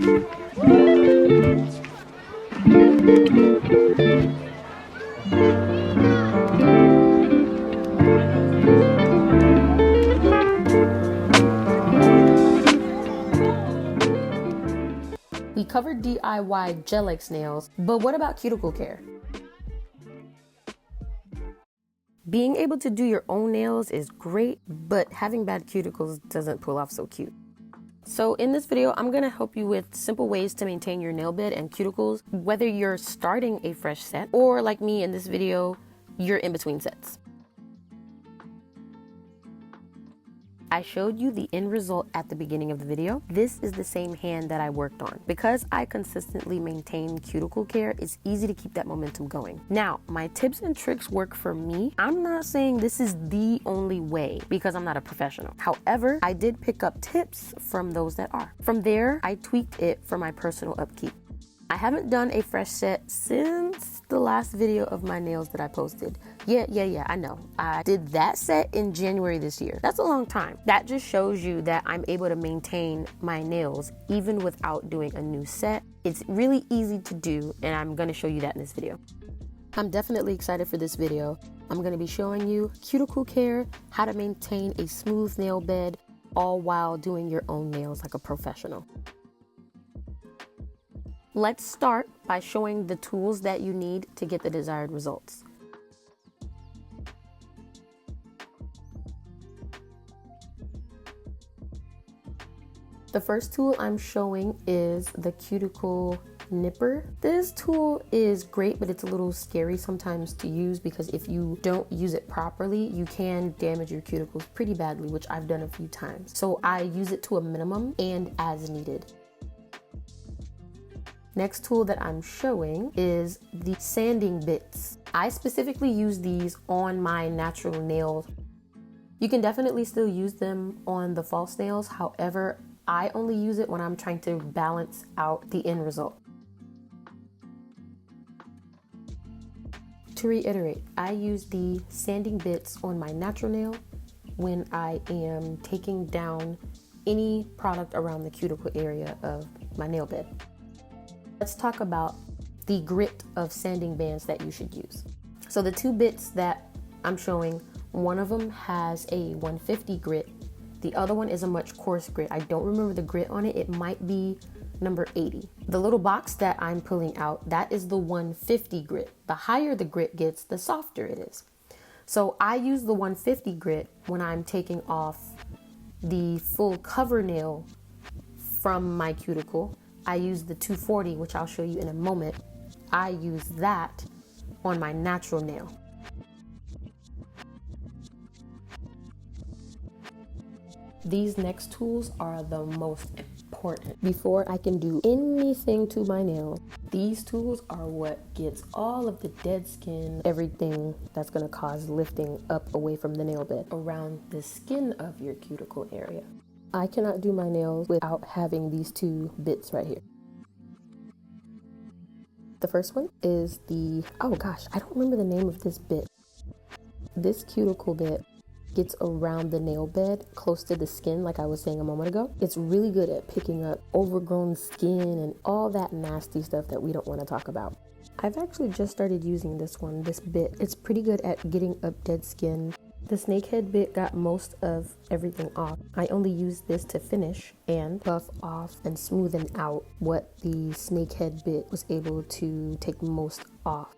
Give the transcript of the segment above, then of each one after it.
We covered DIY gel-X nails, but what about cuticle care? Being able to do your own nails is great, but having bad cuticles doesn't pull off so cute. So in this video, I'm going to help you with simple ways to maintain your nail bed and cuticles, whether you're starting a fresh set or like me in this video, you're in between sets. I showed you the end result at the beginning of the video. This is the same hand that I worked on. Because I consistently maintain cuticle care, it's easy to keep that momentum going. Now, my tips and tricks work for me. I'm not saying this is the only way because I'm not a professional. However, I did pick up tips from those that are. From there, I tweaked it for my personal upkeep. I haven't done a fresh set since the last video of my nails that I posted. Yeah, I know. I did that set in January this year. That's a long time. That just shows you that I'm able to maintain my nails even without doing a new set. It's really easy to do, and I'm gonna show you that in this video. I'm definitely excited for this video. I'm gonna be showing you cuticle care, how to maintain a smooth nail bed, all while doing your own nails like a professional. Let's start by showing the tools that you need to get the desired results. The first tool I'm showing is the cuticle nipper. This tool is great, but it's a little scary sometimes to use because if you don't use it properly, you can damage your cuticles pretty badly, which I've done a few times. So I use it to a minimum and as needed. Next tool that I'm showing is the sanding bits. I specifically use these on my natural nails. You can definitely still use them on the false nails. However, I only use it when I'm trying to balance out the end result. To reiterate, I use the sanding bits on my natural nail when I am taking down any product around the cuticle area of my nail bed. Let's talk about the grit of sanding bands that you should use. So the two bits that I'm showing, one of them has a 150 grit. The other one is a much coarse grit. I don't remember the grit on it. It might be number 80. The little box that I'm pulling out, that is the 150 grit. The higher the grit gets, the softer it is. So I use the 150 grit when I'm taking off the full cover nail from my cuticle. I use the 240, which I'll show you in a moment. I use that on my natural nail. These next tools are the most important. Before I can do anything to my nails, these tools are what gets all of the dead skin, everything that's gonna cause lifting up away from the nail bed around the skin of your cuticle area. I cannot do my nails without having these two bits right here. The first one is oh gosh, I don't remember the name of this bit. This cuticle bit gets around the nail bed close to the skin, like I was saying a moment ago. It's really good at picking up overgrown skin and all that nasty stuff that we don't want to talk about. I've actually just started using this bit. It's pretty good at getting up dead skin. The snakehead bit got most of everything off. I only use this to finish and buff off and smoothen out what the snakehead bit was able to take most off.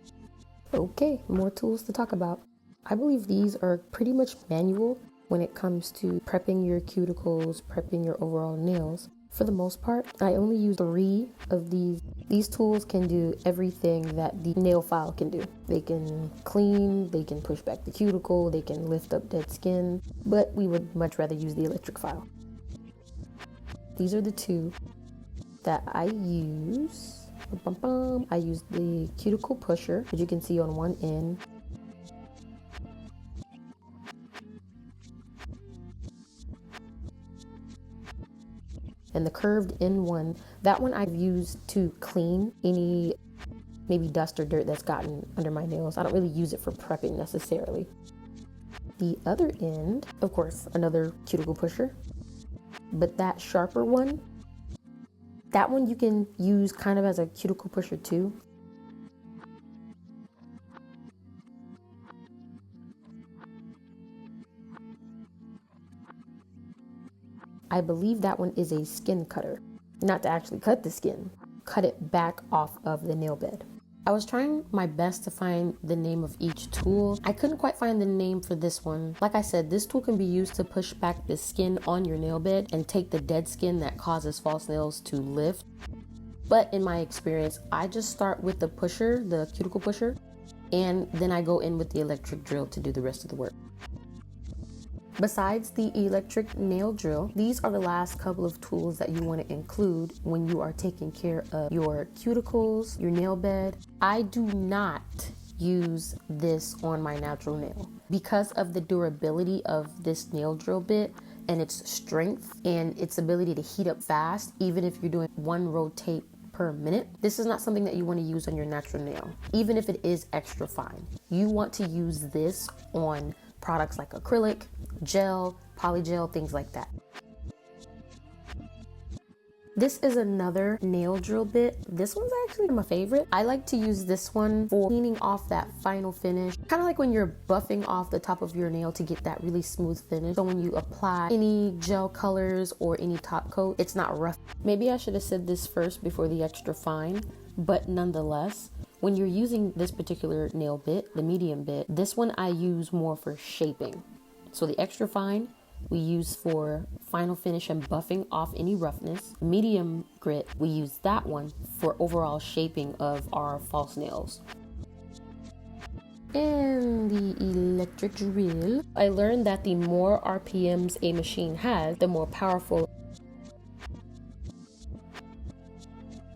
Okay, more tools to talk about. I believe these are pretty much manual when it comes to prepping your cuticles, prepping your overall nails. For the most part, I only use 3 of these. These tools can do everything that the nail file can do. They can clean, they can push back the cuticle, they can lift up dead skin, but we would much rather use the electric file. These are the 2 that I use. I use the cuticle pusher, as you can see on one end. And the curved end one, that one I've used to clean any maybe dust or dirt that's gotten under my nails. I don't really use it for prepping necessarily. The other end, of course, another cuticle pusher, but that sharper one, That one you can use kind of as a cuticle pusher too. I believe that one is a skin cutter. Not to actually cut the skin, cut it back off of the nail bed. I was trying my best to find the name of each tool. I couldn't quite find the name for this one. Like I said, this tool can be used to push back the skin on your nail bed and take the dead skin that causes false nails to lift. But in my experience, I just start with the pusher, the cuticle pusher, and then I go in with the electric drill to do the rest of the work. Besides the electric nail drill, these are the last couple of tools that you want to include when you are taking care of your cuticles, your nail bed. I do not use this on my natural nail because of the durability of this nail drill bit and its strength and its ability to heat up fast, even if you're doing one rotate per minute. This is not something that you want to use on your natural nail, even if it is extra fine. You want to use this on products like acrylic, gel, polygel, things like that. This is another nail drill bit. This one's actually my favorite. I like to use this one for cleaning off that final finish. Kind of like when you're buffing off the top of your nail to get that really smooth finish. So when you apply any gel colors or any top coat, it's not rough. Maybe I should have said this first before the extra fine, but nonetheless, when you're using this particular nail bit, the medium bit, this one I use more for shaping. So the extra fine we use for final finish and buffing off any roughness. Medium grit, we use that one for overall shaping of our false nails. And the electric drill, I learned that the more RPMs a machine has, the more powerful.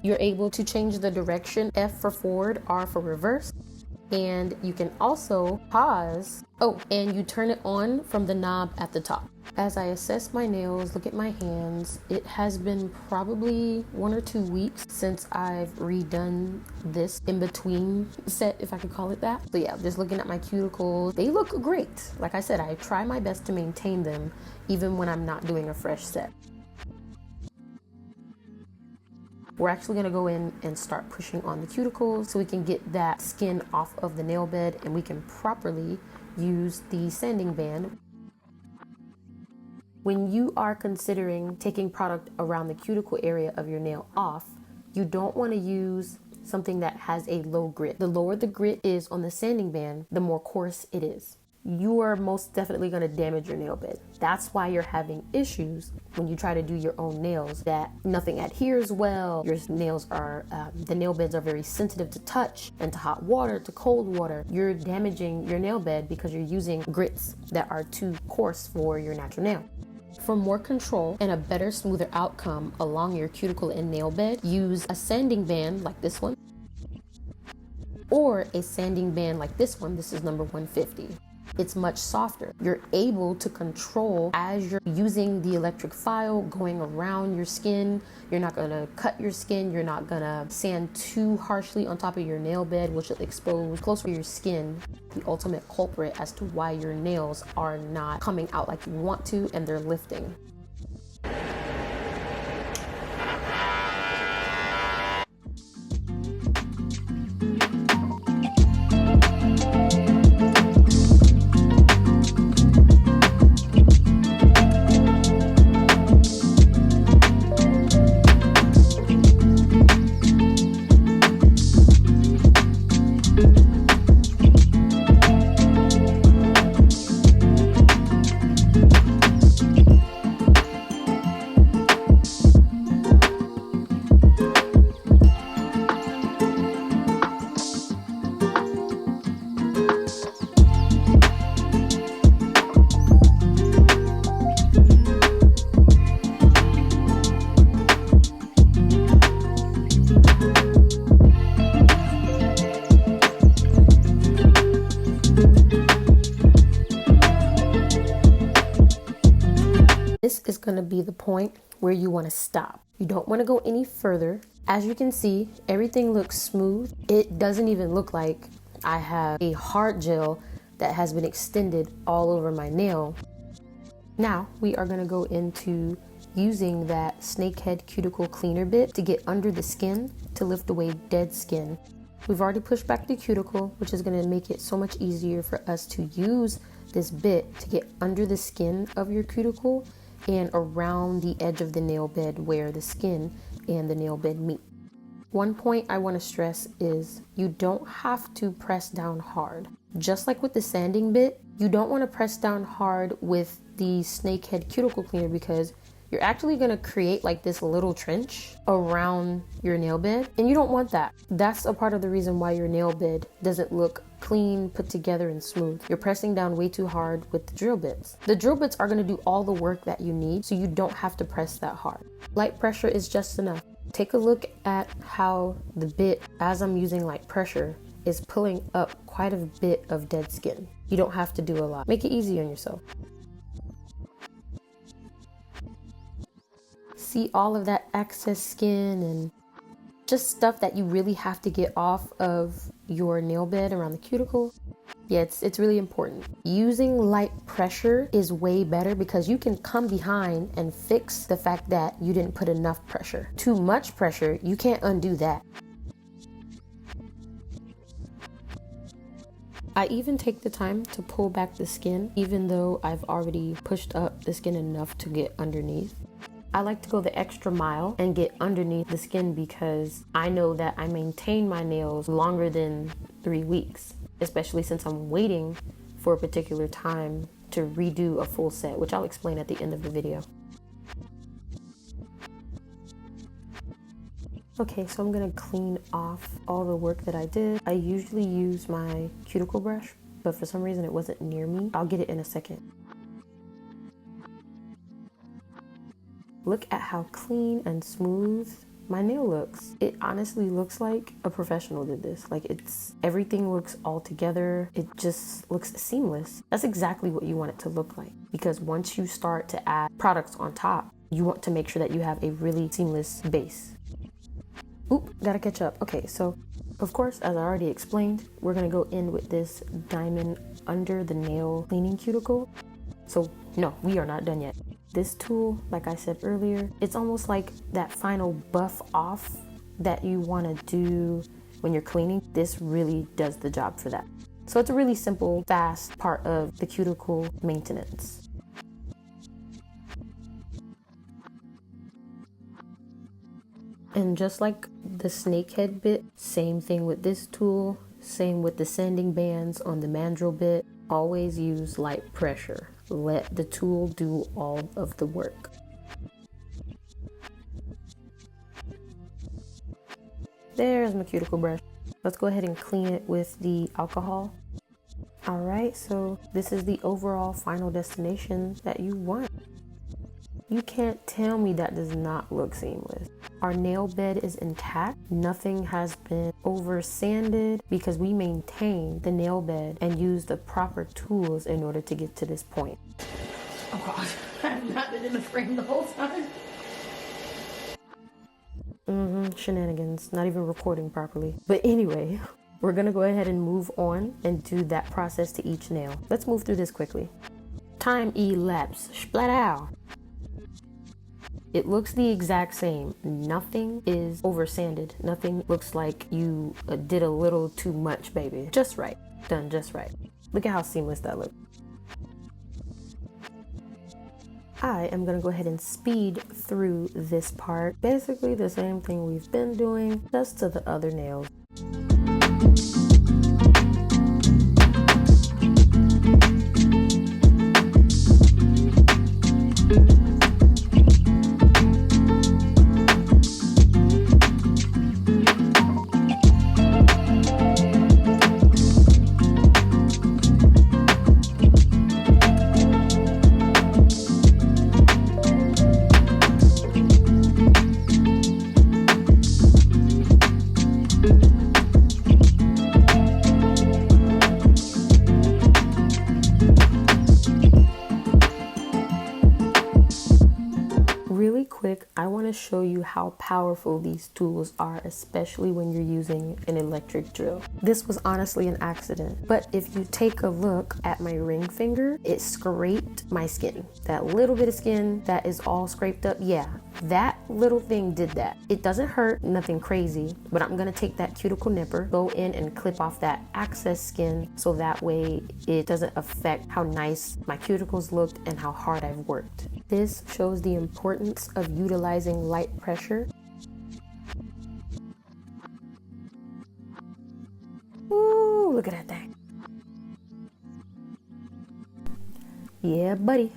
You're able to change the direction, F for forward, R for reverse, and you can also pause. Oh, and you turn it on from the knob at the top. As I assess my nails, look at my hands, it has been probably 1 or 2 weeks since I've redone this in-between set, if I could call it that. So yeah, just looking at my cuticles, they look great. Like I said, I try my best to maintain them even when I'm not doing a fresh set. We're actually going to go in and start pushing on the cuticles so we can get that skin off of the nail bed and we can properly use the sanding band. When you are considering taking product around the cuticle area of your nail off, you don't want to use something that has a low grit. The lower the grit is on the sanding band, the more coarse it is. You are most definitely going to damage your nail bed. That's why you're having issues when you try to do your own nails, that nothing adheres well. Your nails are, the nail beds are very sensitive to touch and to hot water, to cold water. You're damaging your nail bed because you're using grits that are too coarse for your natural nail. For more control and a better, smoother outcome along your cuticle and nail bed, use a sanding band like this one, or a sanding band like this one. This is number 150. It's much softer. You're able to control as you're using the electric file going around your skin. You're not gonna cut your skin. You're not gonna sand too harshly on top of your nail bed, which will expose closer to your skin the ultimate culprit as to why your nails are not coming out like you want to and they're lifting. This is going to be the point where you want to stop. You don't want to go any further. As you can see, everything looks smooth. It doesn't even look like I have a hard gel that has been extended all over my nail. Now we are going to go into using that snakehead cuticle cleaner bit to get under the skin to lift away dead skin. We've already pushed back the cuticle, which is going to make it so much easier for us to use this bit to get under the skin of your cuticle and around the edge of the nail bed where the skin and the nail bed meet. One point I want to stress is you don't have to press down hard. Just like with the sanding bit, you don't want to press down hard with the snakehead cuticle cleaner because you're actually going to create like this little trench around your nail bed, and you don't want that. That's a part of the reason why your nail bed doesn't look clean, put together, and smooth. You're pressing down way too hard with the drill bits. The drill bits are going to do all the work that you need, so you don't have to press that hard. Light pressure is just enough. Take a look at how the bit, as I'm using light pressure, is pulling up quite a bit of dead skin. You don't have to do a lot. Make it easy on yourself. See all of that excess skin and just stuff that you really have to get off of your nail bed around the cuticle. Yeah, it's really important. Using light pressure is way better because you can come behind and fix the fact that you didn't put enough pressure. Too much pressure, you can't undo that. I even take the time to pull back the skin, even though I've already pushed up the skin enough to get underneath. I like to go the extra mile and get underneath the skin because I know that I maintain my nails longer than 3 weeks, especially since I'm waiting for a particular time to redo a full set, which I'll explain at the end of the video. Okay, so I'm gonna clean off all the work that I did. I usually use my cuticle brush, but for some reason it wasn't near me. I'll get it in a second. Look at how clean and smooth my nail looks. It honestly looks like a professional did this. Like everything looks all together. It just looks seamless. That's exactly what you want it to look like. Because once you start to add products on top, you want to make sure that you have a really seamless base. Oop, gotta catch up. Okay, so of course, as I already explained, we're gonna go in with this diamond under the nail cleaning cuticle. So no, we are not done yet. This tool, like I said earlier, it's almost like that final buff off that you want to do when you're cleaning. This really does the job for that. So it's a really simple, fast part of the cuticle maintenance. And just like the snakehead bit, same thing with this tool, same with the sanding bands on the mandrel bit. Always use light pressure. Let the tool do all of the work. There's my cuticle brush. Let's go ahead and clean it with the alcohol. All right, so this is the overall final destination that you want. You can't tell me that does not look seamless. Our nail bed is intact. Nothing has been over sanded because we maintain the nail bed and use the proper tools in order to get to this point. Oh God, I have not been in the frame the whole time. Shenanigans, not even recording properly. But anyway, we're gonna go ahead and move on and do that process to each nail. Let's move through this quickly. Time elapsed. Splat. It looks the exact same. Nothing is over sanded. Nothing looks like you did a little too much, baby. Just right. Done just right. Look at how seamless that looks. I am gonna go ahead and speed through this part. Basically the same thing we've been doing, just to the other nails. show you how powerful these tools are, especially when you're using an electric drill. This was honestly an accident, but if you take a look at my ring finger, it scraped my skin. That little bit of skin that is all scraped up, yeah, that little thing did that. It doesn't hurt, nothing crazy, but I'm gonna take that cuticle nipper, go in and clip off that excess skin so that way it doesn't affect how nice my cuticles looked and how hard I've worked. This shows the importance of utilizing light pressure. Ooh, look at that thing. Yeah, buddy.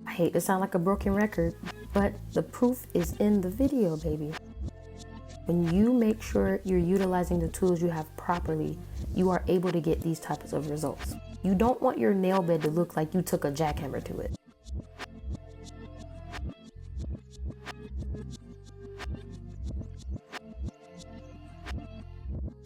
I hate to sound like a broken record, but the proof is in the video, baby. When you make sure you're utilizing the tools you have properly, you are able to get these types of results. You don't want your nail bed to look like you took a jackhammer to it.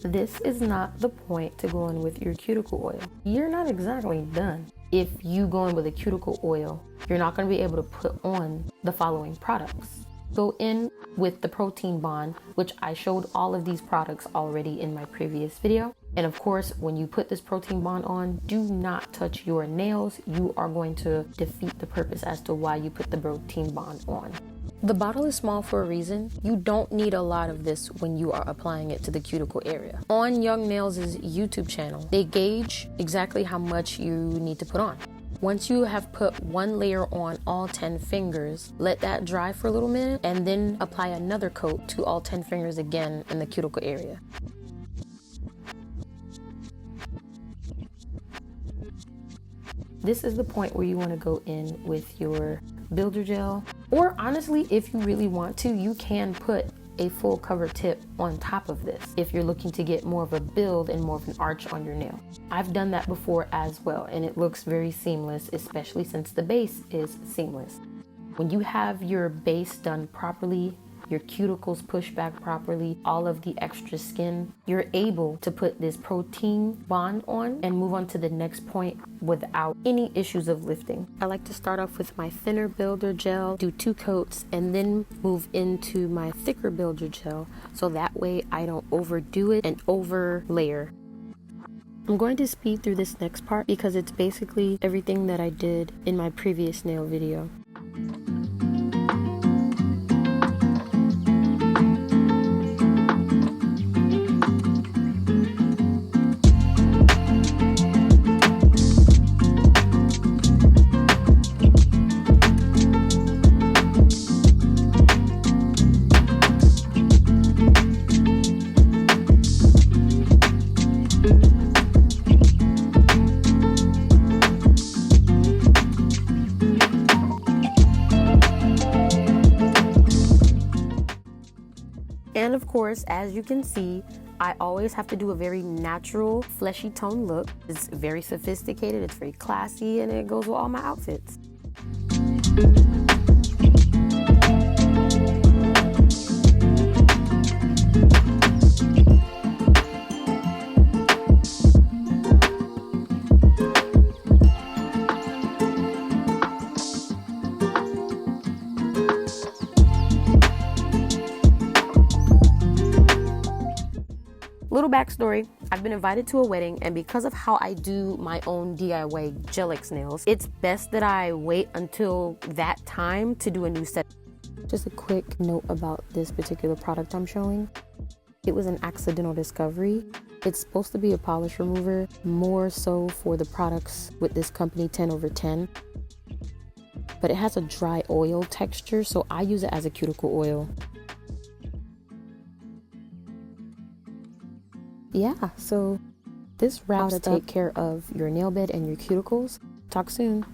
This is not the point to go in with your cuticle oil. You're not exactly done. If you go in with a cuticle oil, you're not going to be able to put on the following products. Go in with the protein bond, which I showed all of these products already in my previous video. And of course, when you put this protein bond on, do not touch your nails. You are going to defeat the purpose as to why you put the protein bond on. The bottle is small for a reason. You don't need a lot of this when you are applying it to the cuticle area. On Young Nails' YouTube channel, they gauge exactly how much you need to put on. Once you have put one layer on all 10 fingers, let that dry for a little minute and then apply another coat to all 10 fingers again in the cuticle area. This is the point where you want to go in with your builder gel, or honestly, if you really want to, you can put a full cover tip on top of this if you're looking to get more of a build and more of an arch on your nail. I've done that before as well, and it looks very seamless, especially since the base is seamless. When you have your base done properly, your cuticles pushed back properly, all of the extra skin, you're able to put this protein bond on and move on to the next point without any issues of lifting. I like to start off with my thinner builder gel, do 2 coats, and then move into my thicker builder gel so that way I don't overdo it and over layer. I'm going to speed through this next part because it's basically everything that I did in my previous nail video. And of course, as you can see, I always have to do a very natural, fleshy tone look. It's very sophisticated, it's very classy, and it goes with all my outfits. Little backstory, I've been invited to a wedding, and because of how I do my own DIY Gelix nails, it's best that I wait until that time to do a new set. Just a quick note about this particular product I'm showing. It was an accidental discovery. It's supposed to be a polish remover, more so for the products with this company 10/10. But it has a dry oil texture, so I use it as a cuticle oil. Yeah, so this wraps up. Take care of your nail bed and your cuticles. Talk soon.